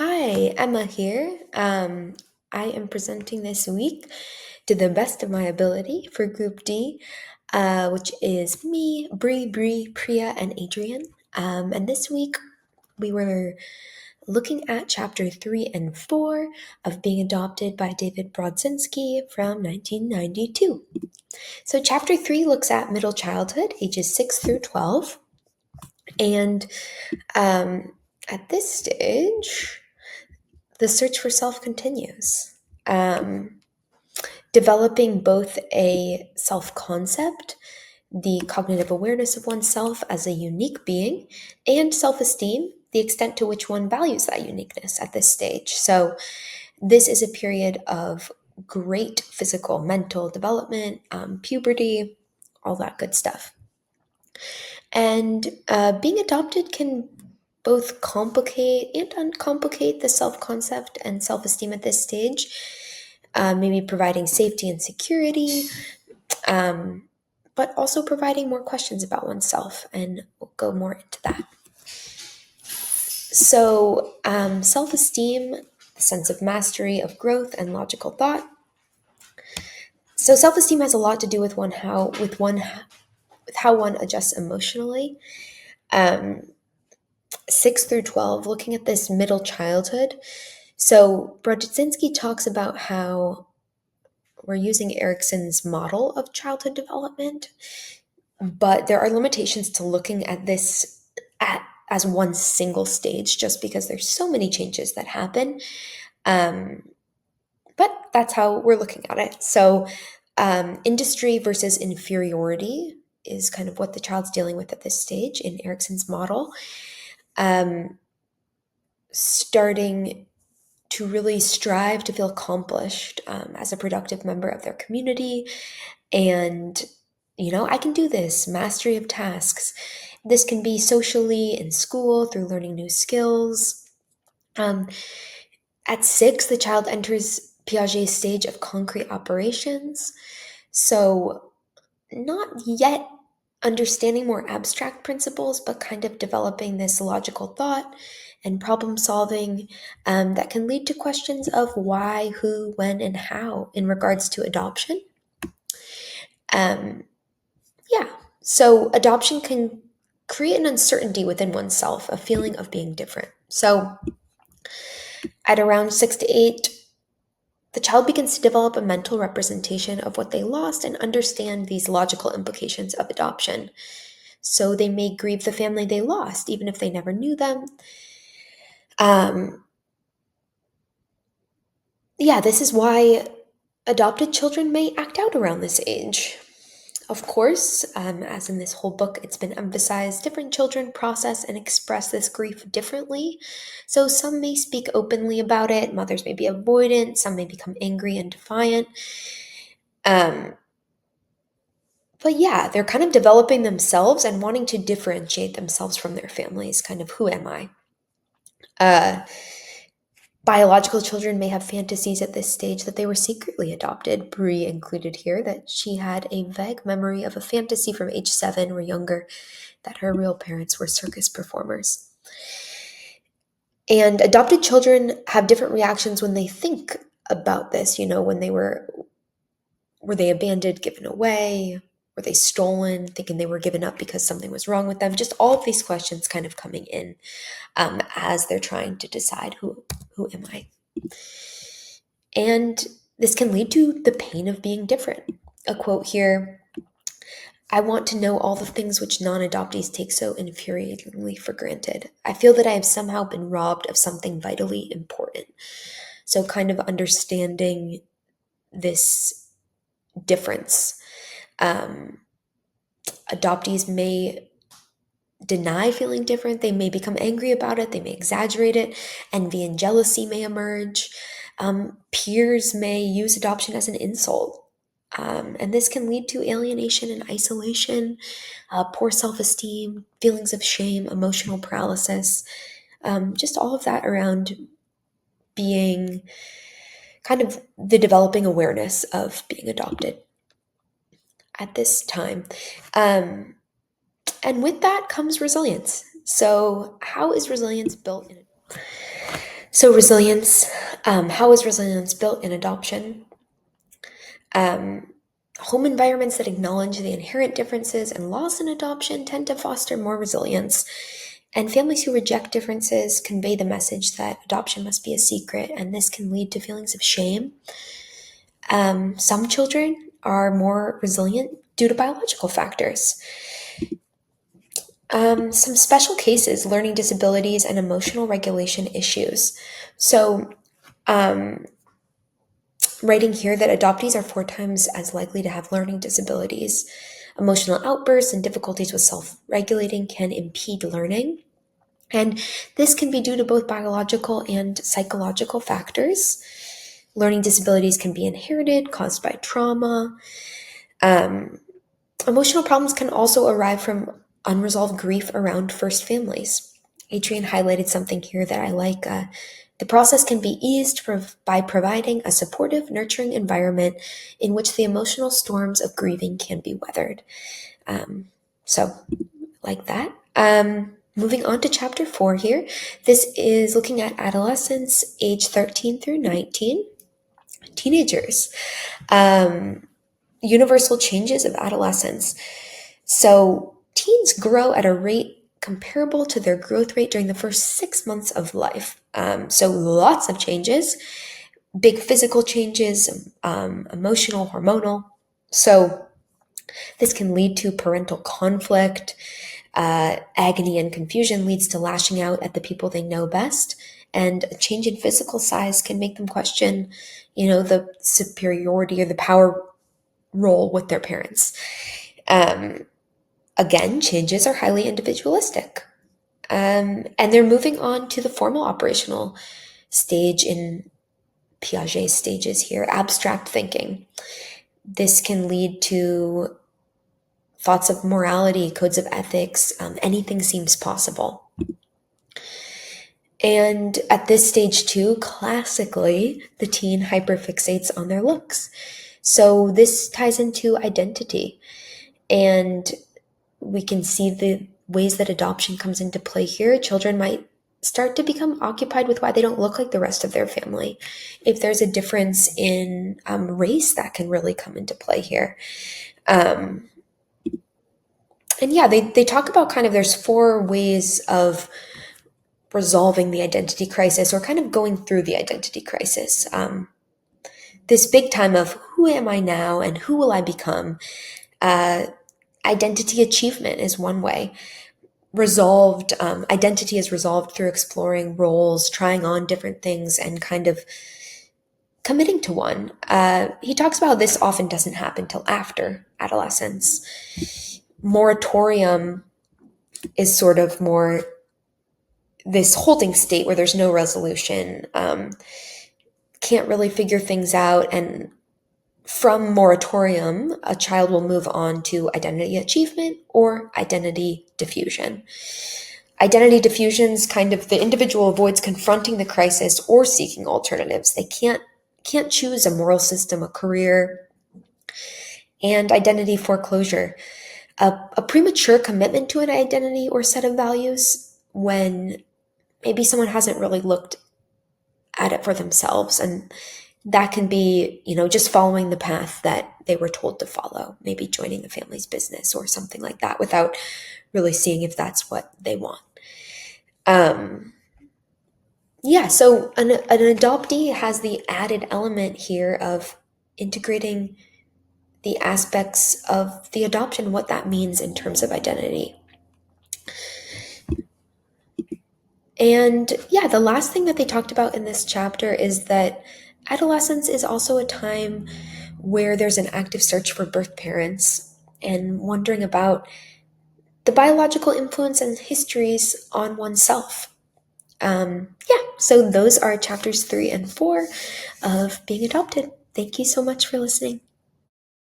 Hi, Emma here. I am presenting this week to the best of my ability for Group D, which is me, Bree, Priya, and Adrian. And this week we were looking at chapter 3 and 4 of Being Adopted by David Brodzinski from 1992. So, chapter 3 looks at middle childhood, ages 6 through 12. And at this stage, the search for self continues. Um, Developing both a self concept, the cognitive awareness of oneself as a unique being, and self esteem, the extent to which one values that uniqueness at this stage. So, this is a period of great physical, mental development, puberty, all that good stuff. And being adopted can both complicate and uncomplicate the self concept and self esteem at this stage, maybe providing safety and security, um, but also providing more questions about oneself. And we'll go more into that. So, self esteem, the sense of mastery of growth and logical thought. So, self esteem has a lot to do with how one adjusts emotionally. Um, 6 through 12, looking at this middle childhood. So Brodzinski talks about how we're using Erikson's model of childhood development, but there are limitations to looking at this as one single stage just because there's so many changes that happen. But that's how we're looking at it. So industry versus inferiority is kind of what the child's dealing with at this stage in Erikson's model. Starting to really strive to feel accomplished as a productive member of their community. And, I can do this, mastery of tasks. This can be socially in school through learning new skills. At 6, the child enters Piaget's stage of concrete operations. So, not yet understanding more abstract principles, but kind of developing this logical thought and problem solving that can lead to questions of why, who, when, and how in regards to adoption. Yeah, so adoption can create an uncertainty within oneself, a feeling of being different. So at around 6 to 8, the child begins to develop a mental representation of what they lost and understand these logical implications of adoption. So they may grieve the family they lost, even if they never knew them. This is why adopted children may act out around this age. Of course, as in this whole book, it's been emphasized, different children process and express this grief differently. So some may speak openly about it, mothers may be avoidant, some may become angry and defiant. But yeah, they're kind of developing themselves and wanting to differentiate themselves from their families, kind of, who am I? Biological children may have fantasies at this stage that they were secretly adopted. Bree included here that she had a vague memory of a fantasy from age 7 or younger that her real parents were circus performers. And adopted children have different reactions when they think about this, when they were they abandoned, given away? Were they stolen, thinking they were given up because something was wrong with them? Just all of these questions kind of coming in as they're trying to decide who am I? And this can lead to the pain of being different. A quote here: I want to know all the things which non-adoptees take so infuriatingly for granted. I feel that I have somehow been robbed of something vitally important. So kind of understanding this difference. Adoptees may deny feeling different. They may become angry about it. They may exaggerate it. Envy and jealousy may emerge. Peers may use adoption as an insult. And this can lead to alienation and isolation, poor self-esteem, feelings of shame, emotional paralysis, just all of that around being kind of the developing awareness of being adopted at this time. And with that comes resilience. So how is resilience built in? So resilience, how is resilience built in adoption? Home environments that acknowledge the inherent differences and laws in adoption tend to foster more resilience. And families who reject differences convey the message that adoption must be a secret, and this can lead to feelings of shame. Some children are more resilient due to biological factors. Some special cases, learning disabilities and emotional regulation issues. So, writing here that adoptees are 4 times as likely to have learning disabilities. Emotional outbursts and difficulties with self-regulating can impede learning. And this can be due to both biological and psychological factors. Learning disabilities can be inherited, caused by trauma. Emotional problems can also arise from unresolved grief around first families. Adrian highlighted something here that I like. The process can be eased by providing a supportive, nurturing environment in which the emotional storms of grieving can be weathered. So, like that. Moving on to chapter 4 here. This is looking at adolescents age 13 through 19, teenagers. Universal changes of adolescence. So, teens grow at a rate comparable to their growth rate during the first 6 months of life. So, lots of changes, big physical changes, emotional, hormonal. So, this can lead to parental conflict. Agony and confusion leads to lashing out at the people they know best. And a change in physical size can make them question, the superiority or the power role with their parents. Again, changes are highly individualistic. And they're moving on to the formal operational stage in Piaget's stages here, abstract thinking. This can lead to thoughts of morality, codes of ethics, anything seems possible. And at this stage too, classically, the teen hyperfixates on their looks. So this ties into identity. And we can see the ways that adoption comes into play here. Children might start to become occupied with why they don't look like the rest of their family. If there's a difference in race, that can really come into play here. And yeah, they talk about kind of there's 4 ways of resolving the identity crisis or kind of going through the identity crisis. This big time of who am I now and who will I become? Identity achievement is one way. Identity is resolved through exploring roles, trying on different things, and kind of committing to one. He talks about this often doesn't happen till after adolescence. Moratorium is sort of more this holding state where there's no resolution, can't really figure things out, and from moratorium, a child will move on to identity achievement or identity diffusion. Identity diffusion's kind of the individual avoids confronting the crisis or seeking alternatives. They can't choose a moral system, a career. And identity foreclosure, a premature commitment to an identity or set of values when maybe someone hasn't really looked at it for themselves, and that can be, just following the path that they were told to follow, maybe joining the family's business or something like that without really seeing if that's what they want. So an adoptee has the added element here of integrating the aspects of the adoption, what that means in terms of identity. And yeah, the last thing that they talked about in this chapter is that adolescence is also a time where there's an active search for birth parents and wondering about the biological influence and histories on oneself. So those are chapters 3 and 4 of Being Adopted. Thank you so much for listening.